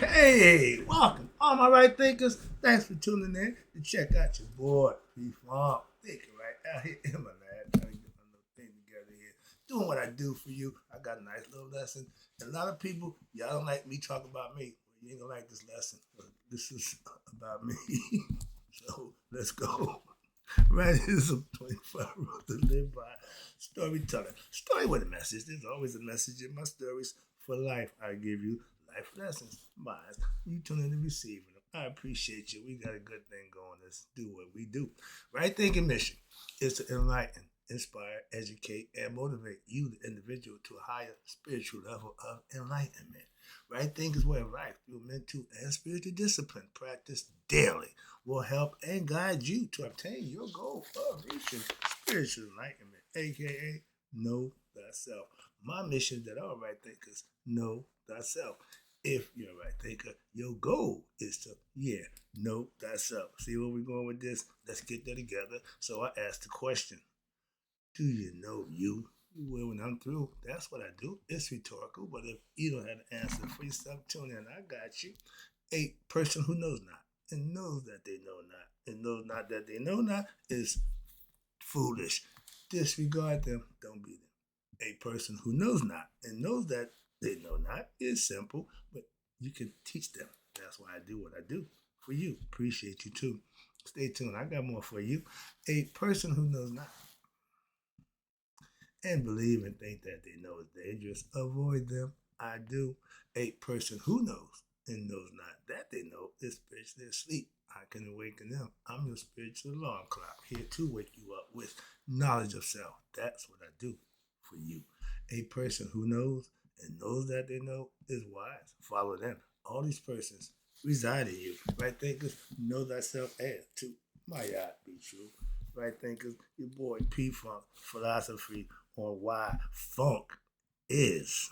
Hey, welcome, all my right thinkers. Thanks for tuning in to check out your boy, P Funk. Thinking right out here in my lab, trying to get my little thing together here. Doing what I do for you. I got a nice little lesson. And a lot of people, y'all don't like me talk about me. Well, you ain't gonna like this lesson. But this is about me. So let's go. Right, here's some 25 rules to live by. Storytelling. Story with a message. There's always a message in my stories. For life, I give you life lessons. Mine. You tune in to receiving them. I appreciate you. We got a good thing going. Let's do what we do. Right thinking mission is to enlighten, inspire, educate, and motivate you, the individual, to a higher spiritual level of enlightenment. Right thinking is way of life through mental and spiritual discipline. Practice daily will help and guide you to obtain your goal of reaching spiritual enlightenment, aka know thyself. My mission is that all right thinkers know thyself. If you're a right thinker, your goal is to, know thyself. See where we're going with this? Let's get that together. So I asked the question, do you know you? Well, when I'm through, that's what I do. It's rhetorical, but if you don't have an answer for yourself, tune in. I got you. A person who knows not and knows that they know not and knows not that they know not is foolish. Disregard them, don't be them. A person who knows not and knows that they know not is simple, but you can teach them. That's why I do what I do for you. Appreciate you too. Stay tuned. I got more for you. A person who knows not and believe and think that they know is dangerous, avoid them. I do. A person who knows and knows not that they know is spiritually asleep. I can awaken them. I'm your spiritual alarm clock, here to wake you up with knowledge of self. That's what I do for you. A person who knows and knows that they know is wise. Follow them. All these persons reside in you. Right thinkers, know thyself and to my God be true. Right thinkers, your boy P Funk, philosophy on why funk is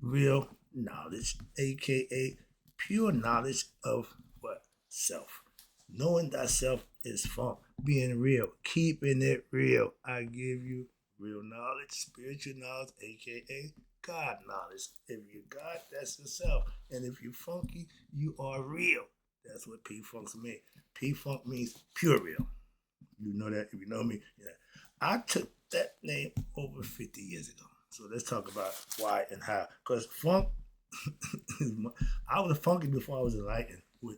real knowledge, aka pure knowledge of what? Self. Knowing thyself is funk. Being real, keeping it real. I give you real knowledge, spiritual knowledge, aka God knowledge. If you God, that's yourself. And if you funky, you are real. That's what P Funk's mean. P Funk means pure real. You know that if you know me. Yeah. I took that name over 50 years ago. So let's talk about why and how. Because funk, I was funky before I was enlightened with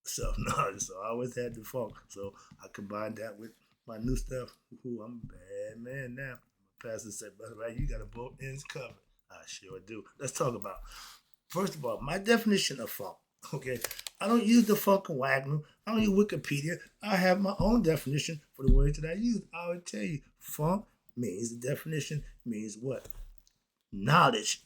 self knowledge. So I always had the funk. So I combined that with my new stuff. Ooh, I'm a bad man now. My pastor said, "Brother, right, you got a both ends covered." I sure do. Let's talk about, first of all, my definition of funk. Okay, I don't use the Funk and Wagner. I don't use Wikipedia. I have my own definition for the words that I use. I would tell you, funk means, the definition means what? Knowledge,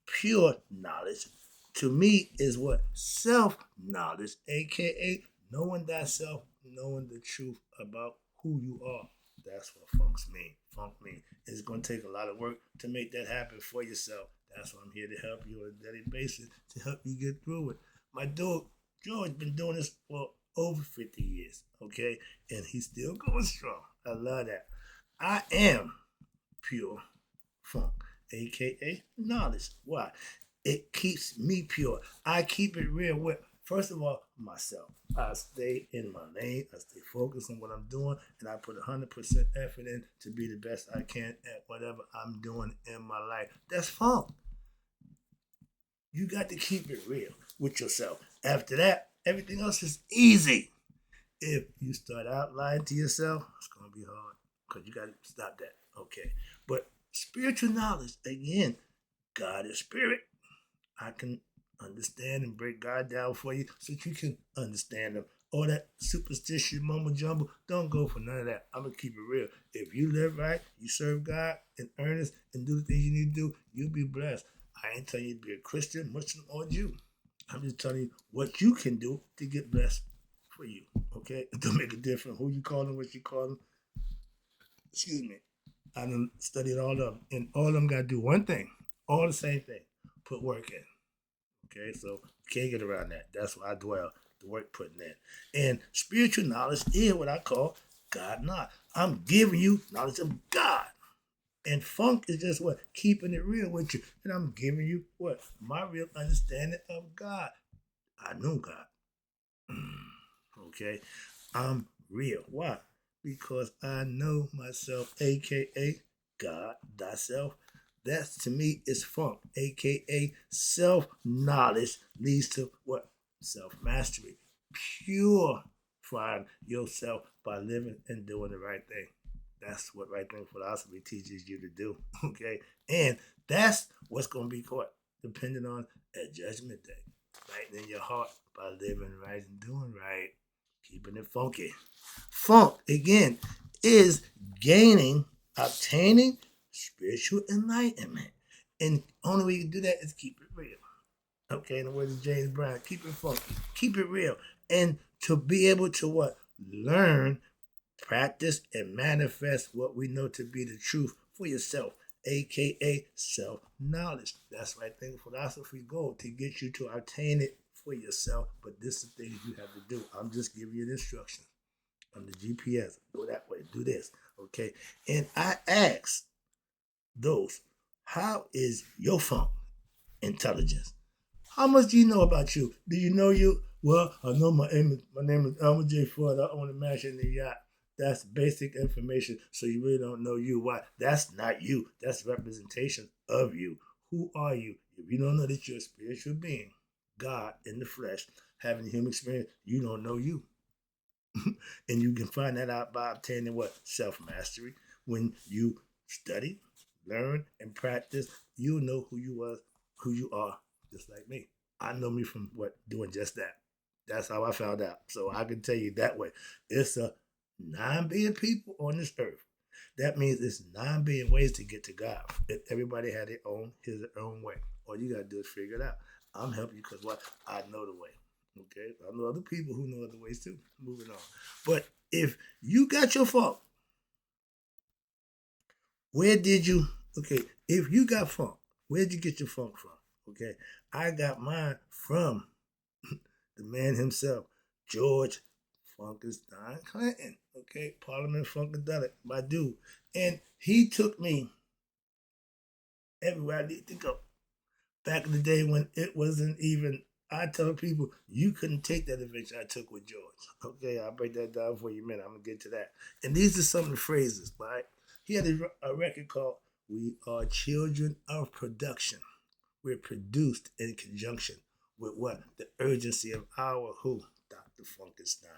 pure knowledge. To me is what? Self-knowledge, aka knowing thyself, knowing the truth about who you are. That's what funks mean. Funk mean. It's going to take a lot of work to make that happen for yourself. That's why I'm here to help you on a daily basis, to help you get through it. My dog, George, been doing this for over 50 years, okay? And he's still going strong. I love that. I am pure funk, aka knowledge. Why? It keeps me pure. I keep it real with, first of all, myself. I stay in my lane. I stay focused on what I'm doing, and I put 100% effort in to be the best I can at whatever I'm doing in my life. That's funk. You got to keep it real with yourself. After that, everything else is easy. If you start out lying to yourself, it's going to be hard because you got to stop that. Okay. But spiritual knowledge, again, God is spirit. I can understand and break God down for you so that you can understand Him. All that superstition, mumbo jumbo, don't go for none of that. I'm going to keep it real. If you live right, you serve God in earnest and do the things you need to do, you'll be blessed. I ain't telling you to be a Christian, Muslim, or Jew. I'm just telling you what you can do to get blessed for you. Okay? It don't make a difference who you call them, what you call them. Excuse me. I done studied all of them. And all of them got to do one thing. All the same thing. Put work in. Okay? So you can't get around that. That's where I dwell. The work putting in. And spiritual knowledge is what I call God knowledge. I'm giving you knowledge of God. And funk is just what? Keeping it real with you. And I'm giving you what? My real understanding of God. I know God. Okay? I'm real. Why? Because I know myself, aka God, thyself. That to me is funk, aka self knowledge leads to what? Self mastery. Purifying yourself by living and doing the right thing. That's what right thing philosophy teaches you to do. Okay? And that's what's going to be caught, depending on a judgment day. Right in your heart by living right and doing right, keeping it funky. Funk, again, is gaining, obtaining spiritual enlightenment. And only way you can do that is keep it real. Okay, in the words of James Brown, keep it funky, keep it real. And to be able to what? Learn, practice, and manifest what we know to be the truth for yourself, aka self knowledge. That's right thing philosophy goal to get you to obtain it for yourself. But this is the things you have to do. I'm just giving you the instructions. On the GPS, go that way, do this. Okay. And I ask those, how is your funk intelligence? How much do you know about you? Do you know you? Well, I know my name is Elmer J. Ford. I own a mansion in the yacht. That's basic information. So you really don't know you. Why? That's not you. That's representation of you. Who are you? If you don't know that you're a spiritual being, God in the flesh, having a human experience, you don't know you. And you can find that out by obtaining what? Self mastery. When you study, learn, and practice, you'll know who you are, just like me. I know me from what? Doing just that. That's how I found out. So I can tell you that way. It's a 9 billion people on this earth. That means it's 9 billion ways to get to God. If everybody had his own way. All you gotta do is figure it out. I'm helping you because what? I know the way. Okay, I know other people who know other ways too. Moving on. But if you got your funk, where did you? Okay, if you got funk, where did you get your funk from? Okay, I got mine from the man himself, George Funkenstein Clinton. Okay, Parliament Funkadelic, my dude, and he took me everywhere I need to go. Back in the day when it wasn't even, I tell people you couldn't take that adventure I took with George. Okay, I'll break that down for you in a minute. I'm gonna get to that. And these are some of the phrases, right? He had a record called "We Are Children of Production." We're produced in conjunction with what? The urgency of our who? Dr. Funkenstein.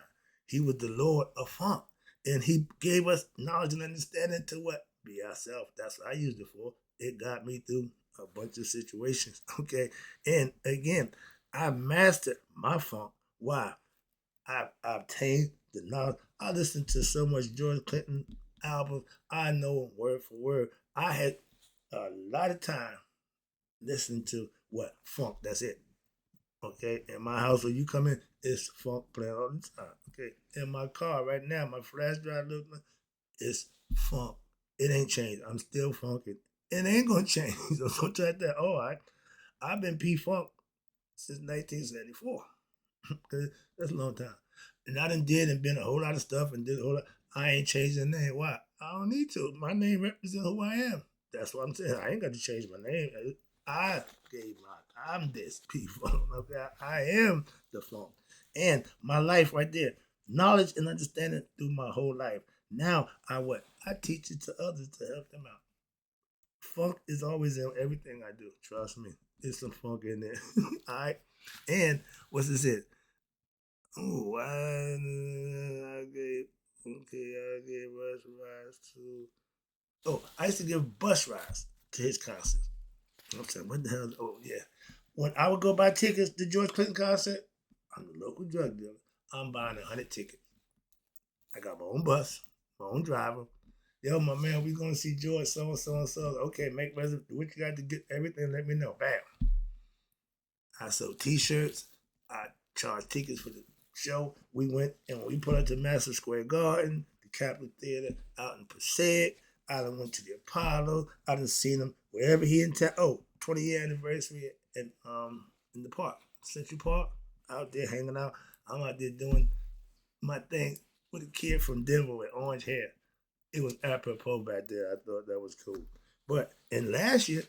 He was the Lord of Funk. And he gave us knowledge and understanding to what? Be ourselves. That's what I used it for. It got me through a bunch of situations. Okay. And again, I mastered my funk. Why? I obtained the knowledge. I listened to so much George Clinton albums. I know word for word. I had a lot of time listening to what? Funk. That's it. Okay. In my house, when you come in, it's funk playing all the time. Okay. In my car right now, my flash drive looking, it's funk. It ain't changed. I'm still funking. It ain't gonna change. So don't try that. Oh, I've been P Funk since 1974. That's a long time. And I done did and been a whole lot of stuff and did a whole lot. I ain't changed the name. Why? I don't need to. My name represents who I am. That's what I'm saying. I ain't got to change my name. I gave I'm this people. Okay, I am the funk. And my life right there, knowledge and understanding through my whole life. Now I what? I teach it to others to help them out. Funk is always in everything I do. Trust me. There's some funk in there. All right. And what's this it? Oh, I gave I gave bus rides to. Oh, I used to give bus rides to his concerts. I'm saying, what the hell? Oh, yeah. When I would go buy tickets to George Clinton concert, I'm the local drug dealer. I'm buying 100 tickets. I got my own bus, my own driver. Yo, my man, we gonna see George so and so and so. Okay, make reservations. What you got to get everything? Let me know. Bam. I sold T-shirts. I charged tickets for the show. We went and we put up to Madison Square Garden, the Capitol Theater, out in Passaic. I done went to the Apollo. I done seen him wherever he in town. Oh, 20-year anniversary in the park, Central Park. Out there hanging out. I'm out there doing my thing with a kid from Denver with orange hair. It was apropos back there. I thought that was cool. But in last year,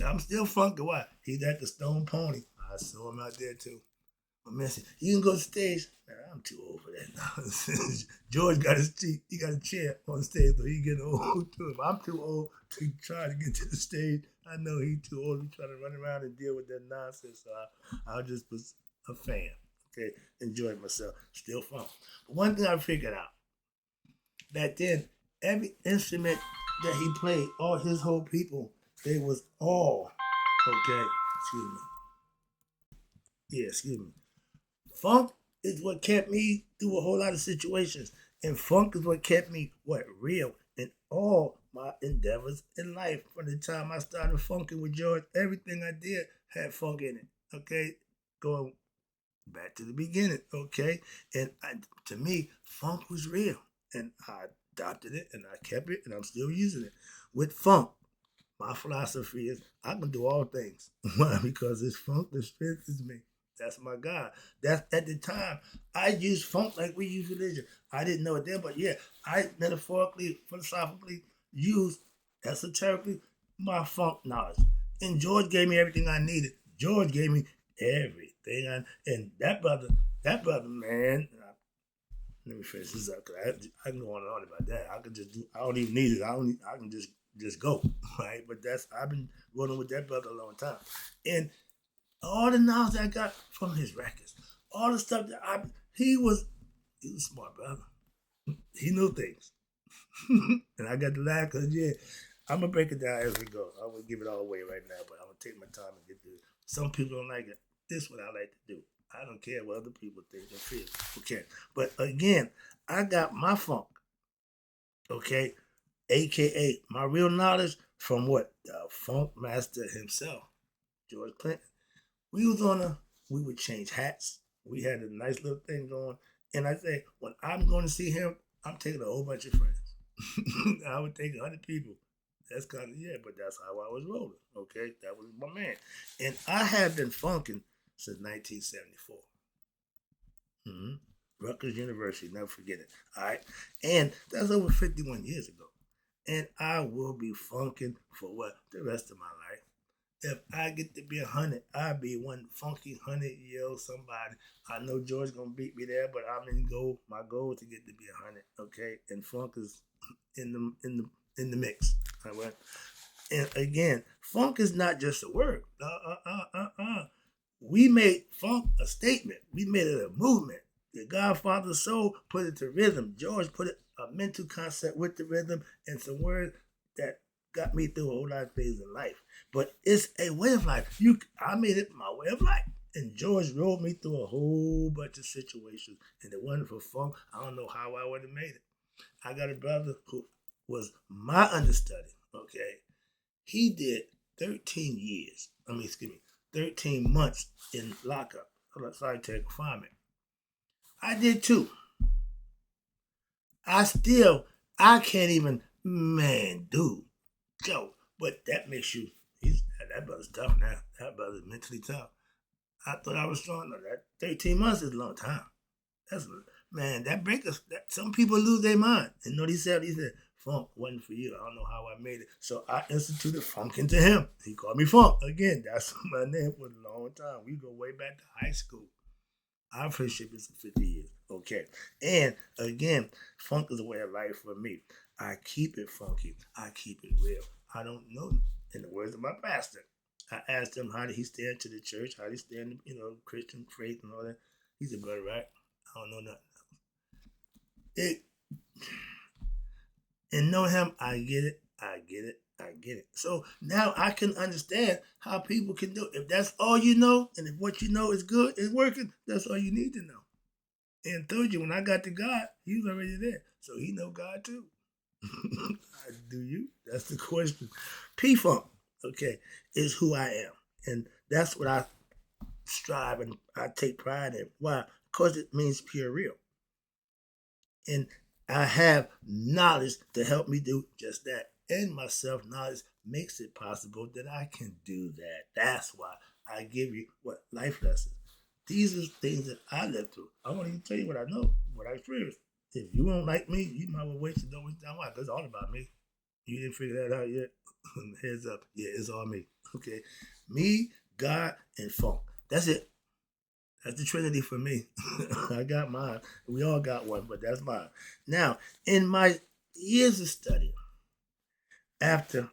I'm still funky. Why? He's at the Stone Pony. I saw him out there too. But man, you can go to stage. Man, I'm too old for that now. George got his seat. He got a chair on stage, so he getting old too. If I'm too old to try to get to the stage, I know he's too old to try to run around and deal with that nonsense. So I'll just be a fan. Okay, enjoy myself. Still fun. But one thing I figured out back then, every instrument that he played, all his whole people, they was all okay. Excuse me. Yeah, excuse me. Funk is what kept me through a whole lot of situations. And funk is what kept me real in all my endeavors in life. From the time I started funking with George, everything I did had funk in it. Okay? Going back to the beginning, okay? And to me, funk was real. And I adopted it and I kept it and I'm still using it. With funk, my philosophy is I can do all things. Why? Because it's funk that strengthens me. That's my God. That's at the time I used funk like we use religion. I didn't know it then, but yeah, I metaphorically, philosophically used esoterically my funk knowledge. And George gave me everything I needed. George gave me everything and that brother, man. Let me finish this up because I can go on and on about that. I can just do. I don't even need it. I can just go, right? But I've been rolling with that brother a long time, and all the knowledge I got from his records, all the stuff that he was a smart brother. He knew things, and I got to laugh because yeah, I'm gonna break it down as we go. I won't give it all away right now, but I'm gonna take my time and get through it. Some people don't like it. This is what I like to do. I don't care what other people think and feel. Okay, but again, I got my funk. Okay, aka my real knowledge from what the funk master himself, George Clinton. We would change hats. We had a nice little thing going. And I say, when I'm going to see him, I'm taking a whole bunch of friends. I would take 100 people. That's kind of, yeah, but that's how I was rolling. Okay, that was my man. And I have been funking since 1974. Mm-hmm. Rutgers University, never forget it. All right. And that's over 51 years ago. And I will be funking for what? The rest of my life. If I get to be 100, I'll be one funky 100-year-old somebody. I know George gonna beat me there, but I'm in goal. My goal is to get to be 100, okay? And funk is in the mix. All right. And again, funk is not just a word. We made funk a statement. We made it a movement. The Godfather Soul put it to rhythm. George put it a mental concept with the rhythm and some words that got me through a whole lot of things in life. But it's a way of life. I made it my way of life. And George rolled me through a whole bunch of situations. And the wonderful funk, I don't know how I would have made it. I got a brother who was my understudy, okay? He did 13 years, 13 months in lockup, solitary confinement. I did too. I can't even, man, dude, Joe. But that makes you, that brother's tough now. That brother's mentally tough. I thought I was strong. No, that 13 months is a long time. That's, man, that break us. Some people lose their mind. And you know what he said? He said, Funk wasn't for you. I don't know how I made it. So I instituted Funk into him. He called me Funk. Again, that's my name for a long time. We go way back to high school. Our friendship is 50 years. Okay. And again, funk is a way of life for me. I keep it funky. I keep it real. I don't know. In the words of my pastor, I asked him how did he stand to the church, how did he stand, Christian faith and all that. He said, brother, right? I don't know nothing else. And know him, I get it. I get it. I get it. So now I can understand how people can do it. If that's all you know, and if what you know is good, is working, that's all you need to know. And I told you, when I got to God, he was already there. So he know God too. Do you? That's the question. P-Funk, okay, is who I am. And that's what I strive and I take pride in. Why? Because it means pure real. And I have knowledge to help me do just that. And my self-knowledge makes it possible that I can do that. That's why I give you life lessons. These are things that I lived through. I want to tell you what I know, what I experienced. If you don't like me, you might well waste your don't waste time. Why? Because it's all about me. You didn't figure that out yet? Heads up. Yeah, it's all me. Okay. Me, God, and funk. That's it. That's the Trinity for me. I got mine. We all got one, but that's mine. Now, in my years of study, after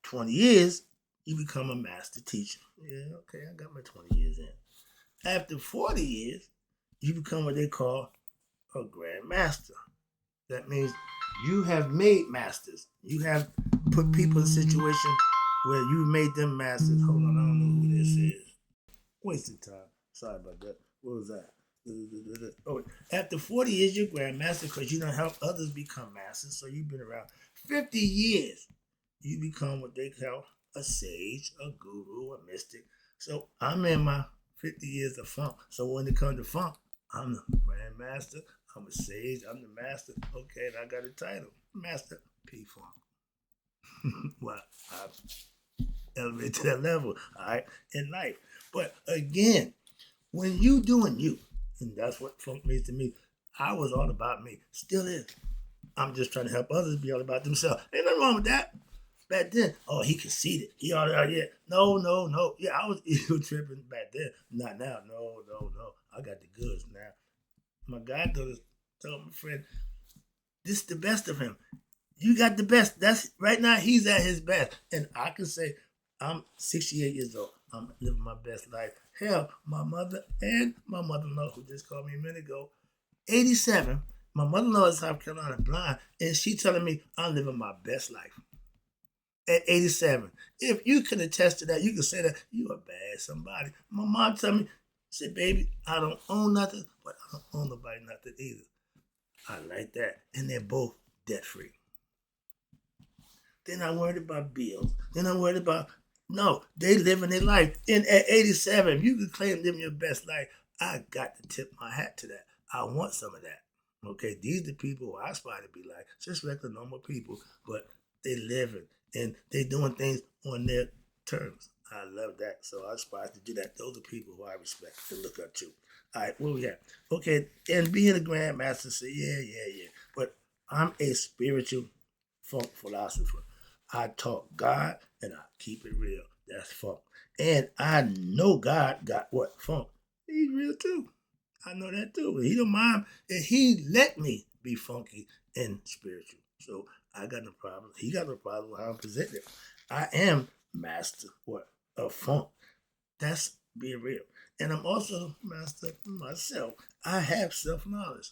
20 years, you become a master teacher. Yeah, okay, I got my 20 years in. After 40 years, you become what they call a grand master. That means you have made masters. You have put people in a situation where you made them masters. Hold on, I don't know who this is. Wasted time. Sorry about that. What was that? Oh, after 40 years, you're grandmaster because you don't help others become masters. So you've been around 50 years. You become what they call a sage, a guru, a mystic. So I'm in my 50 years of funk. So when it comes to funk, I'm the grandmaster. I'm a sage. I'm the master. Okay, and I got a title, Master P Funk. Well, I elevate to that level, all right, in life. But again, when you doing you, and that's what funk means to me, I was all about me. Still is. I'm just trying to help others be all about themselves. Ain't nothing wrong with that. Back then, oh, he conceited. He all that, yeah. No. Yeah, I was ego tripping back then. Not now. No. I got the goods now. My goddaughter told my friend, this is the best of him. You got the best. That's right now, he's at his best. And I can say, I'm 68 years old. I'm living my best life. Hell, my mother and my mother-in-law, who just called me a minute ago, 87. My mother-in-law is South Carolina blind, and she telling me I'm living my best life at 87. If you can attest to that, you can say that you a bad somebody. My mom told me, said, baby, I don't own nothing, but I don't own nobody nothing either. I like that. And they're both debt-free. They're not worried about bills. They're not worried about, no, they living their life. And at 87, if you can claim living your best life, I got to tip my hat to that. I want some of that. Okay, these are the people who I aspire to be like, just regular normal people, but they living and they doing things on their terms. I love that. So I aspire to do that. Those are people who I respect to look up to. All right, where we at? Okay, and being a grandmaster, say, yeah. But I'm a spiritual funk philosopher. I talk God and I keep it real. That's funk. And I know God got what? Funk. He's real too. I know that too. He don't mind. And he let me be funky and spiritual. So I got no problem. He got no problem with how I'm presented. I am master what? Of funk. That's being real. And I'm also master of myself. I have self-knowledge.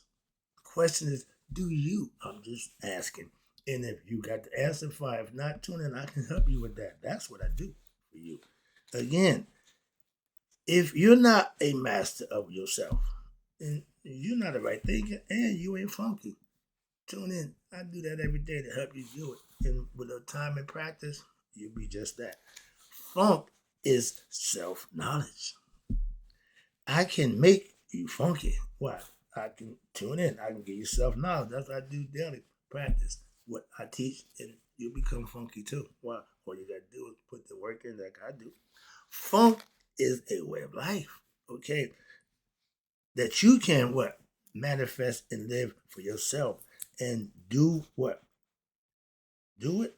The question is, do you? I'm just asking. And if you got the answer, fine. If not, tune in. I can help you with that. That's what I do for you. Again, if you're not a master of yourself, and you're not a right thinker, and you ain't funky, tune in. I do that every day to help you do it. And with a time and practice, you'll be just that. Funk is self-knowledge. I can make you funky. Why? I can tune in. I can give you self-knowledge. That's what I do daily. Practice what I teach, and you become funky too. Why? All you got to do is put the work in like I do. Funk is a way of life, okay? That you can what? Manifest and live for yourself and do what? Do it.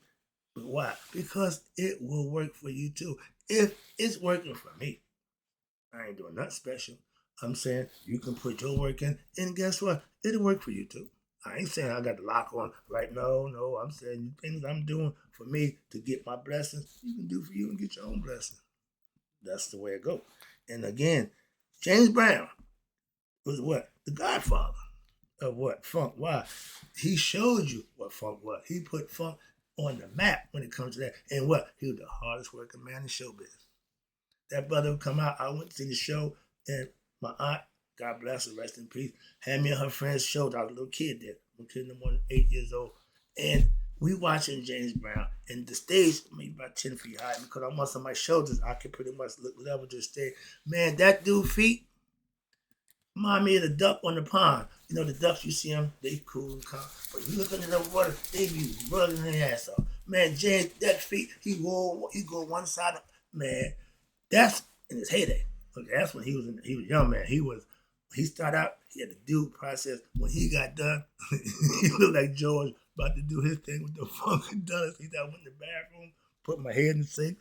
Why? Because it will work for you too. If it's working for me, I ain't doing nothing special. I'm saying you can put your work in, and guess what? It'll work for you too. I ain't saying I got the lock on right. No. I'm saying things I'm doing for me to get my blessings, you can do for you and get your own blessing. That's the way it goes. And again, James Brown was what? The godfather of what? Funk. Why? He showed you what funk was. He put funk on the map when it comes to that. And what? He was the hardest working man in showbiz. That brother would come out. I went to the show, and my aunt, God bless her, rest in peace, had me and her friend's show. I was a little kid there. I'm a kid no more than 8 years old. And we watching James Brown, and the stage maybe about 10 feet high because I'm on my shoulders. I can pretty much look level to the stage. Man, that dude feet remind me of the duck on the pond. You know, the ducks, you see them, they cool and calm. But you look under the water, they be running their ass off. Man, James, that feet, he go one side of, man, that's in his heyday. Okay, that's when he was young, man. He started out, he had the due process. When he got done, he looked like George about to do his thing with the funky dollars. He I went in the bathroom, put my head in the sink,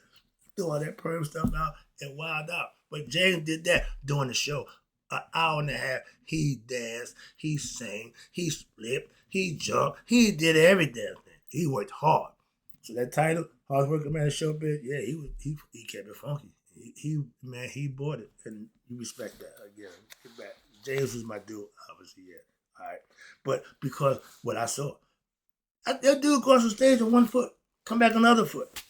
threw all that perm stuff out, and wild out. But James did that during the show. An hour and a half. He danced, he sang, he flipped, he jumped, he did every damn thing. He worked hard. So that title, Hard Working Man Showbiz, yeah, he kept it funky. He bought it, and you respect that again. Get back. James was my dude, obviously, yeah. All right, but because what I saw, that dude goes on stage on one foot, come back another foot.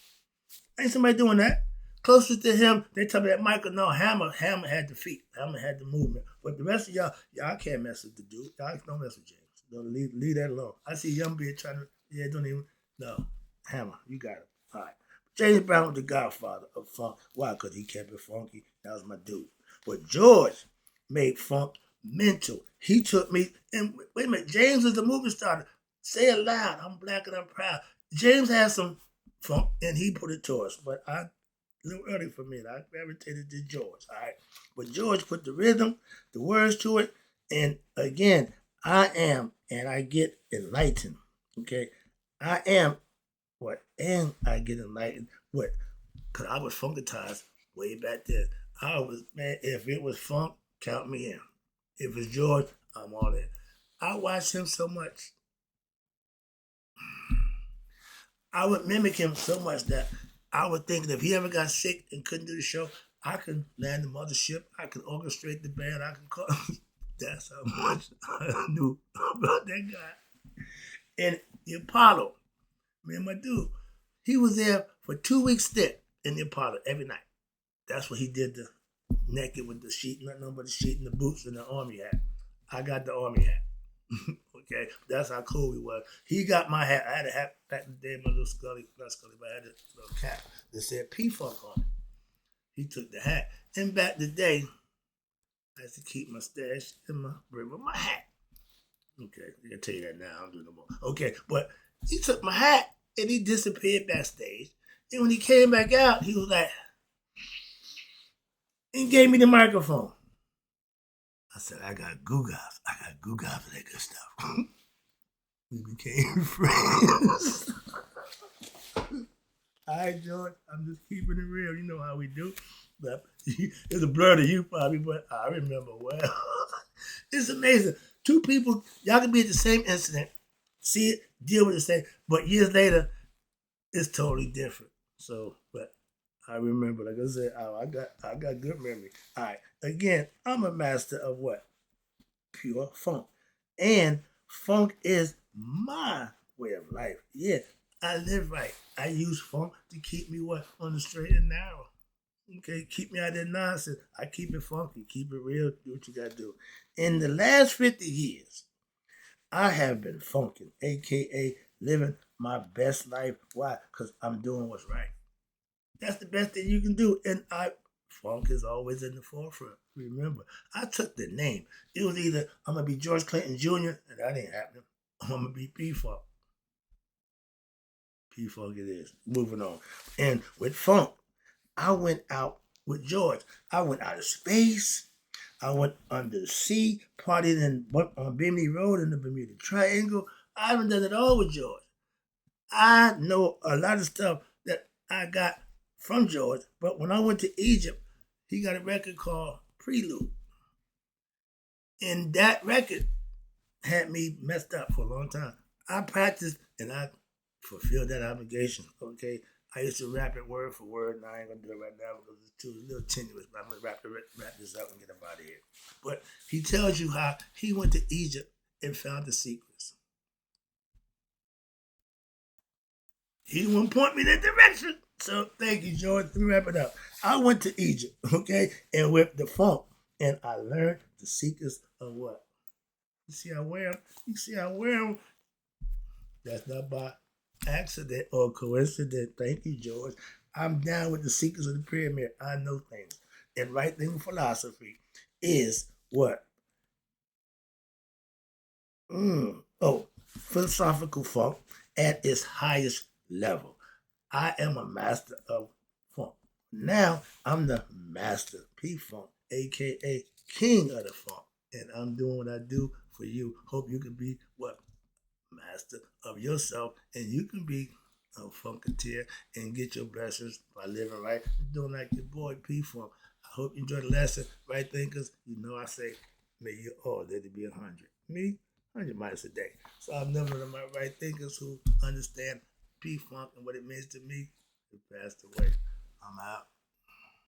Ain't somebody doing that. Closest to him, they tell me that Michael, no, Hammer had the feet. Hammer had the movement. But the rest of y'all can't mess with the dude. Y'all don't mess with James. Don't leave that alone. I see Young Beard trying to, don't even, no. Hammer, you got it. All right. James Brown was the godfather of funk. Why? Because he kept it funky. That was my dude. But George made funk mental. He took me, and wait a minute, James is the movie star. Say it loud. I'm black and I'm proud. James had some funk, and he put it to us. But a little early for me. I gravitated to George. All right. But George put the rhythm, the words to it. And again, I am, and I get enlightened. Okay. I am what? And I get enlightened. What? Because I was funkatized way back then. I was, man, if it was funk, count me in. If it's George, I'm all in. I watched him so much. I would mimic him so much that I would think that if he ever got sick and couldn't do the show, I could land the mothership. I could orchestrate the band. I could call. That's how much I knew about that guy. And the Apollo, man, my dude, he was there for 2 weeks stint in the Apollo every night. That's what he did, the naked with the sheet, nothing but the sheet and the boots and the army hat. I got the army hat. Okay, that's how cool he was. He got my hat. I had a hat back in the day, my little Scully, not Scully, but I had a little cap that said P-Funk on it. He took the hat. And back in the day, I used to keep my stash in my brim with my hat. Okay, I can tell you that now. I don't do no more. Okay, but he took my hat and he disappeared backstage. And when he came back out, he was like, and gave me the microphone. I said, I got goo guys. I got goo guys for that good stuff. We became friends. All right, George, I'm just keeping it real. You know how we do. But it's a blur to you probably, but I remember well. It's amazing. Two people, y'all can be at the same incident, see it, deal with the same, but years later, it's totally different. So, but I remember, like I said, I got good memory. All right. Again, I'm a master of what? Pure funk. And funk is my way of life. Yeah, I live right. I use funk to keep me what? On the straight and narrow. Okay, keep me out of that nonsense. I keep it funky, keep it real, do what you gotta do. In the last 50 years, I have been funking, aka living my best life. Why? Because I'm doing what's right. That's the best thing you can do. And funk is always in the forefront. Remember, I took the name. It was either I'm gonna be George Clinton Jr., and that ain't happening. I'm gonna be P-Funk. P-Funk it is. Moving on. And with funk, I went out with George. I went out of space. I went under the sea, partied on Bimini Road in the Bermuda Triangle. I haven't done it all with George. I know a lot of stuff that I got from George, but when I went to Egypt, he got a record called Prelude. And that record had me messed up for a long time. I practiced and I fulfilled that obligation, okay? I used to rap it word for word, and I ain't gonna do it right now because it's too a little tenuous, but I'm gonna wrap this up and get up out of here. But he tells you how he went to Egypt and found the secrets. He didn't want to point me in that direction. So thank you, George. Let me wrap it up. I went to Egypt, okay, and with the funk, and I learned the secrets of what? You see I wear them? You see I wear them? That's not by accident or coincidence. Thank you, George. I'm down with the secrets of the pyramid. I know things. And right thing philosophy is what? Philosophical funk at its highest level. I am a master of funk. Now I'm the master P-Funk, aka king of the funk. And I'm doing what I do for you. Hope you can be what? Master. master of yourself, and you can be a funketeer and get your blessings by living right. Doing like your boy P Funk. I hope you enjoyed the lesson. Right thinkers, I say, may you all let it be 100. Me, 100 miles a day. So I'm never of my right thinkers who understand P Funk and what it means to me. It passed away. I'm out.